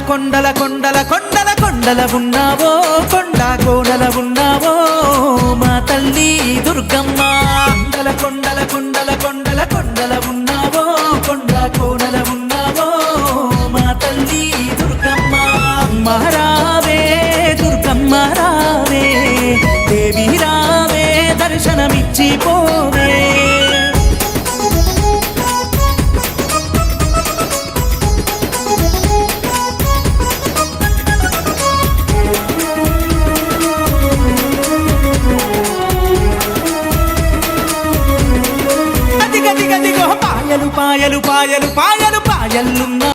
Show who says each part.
Speaker 1: కొండల కొండల కొండల కొండల ఉన్నావో కొండ కోనల ఉన్నావో మా తల్లి దుర్గమ్మ కొండల కొండల కొండల కొండల కొండల ఉన్నావో కొండ కోనల ఉన్నావో మా తల్లి దుర్గమ్మ మహారావే దుర్గమ్మ రావే దేవి రావే దర్శనమిచ్చి పోవే పాయలు పాయలు పాయలు పాయలు పాయలున్న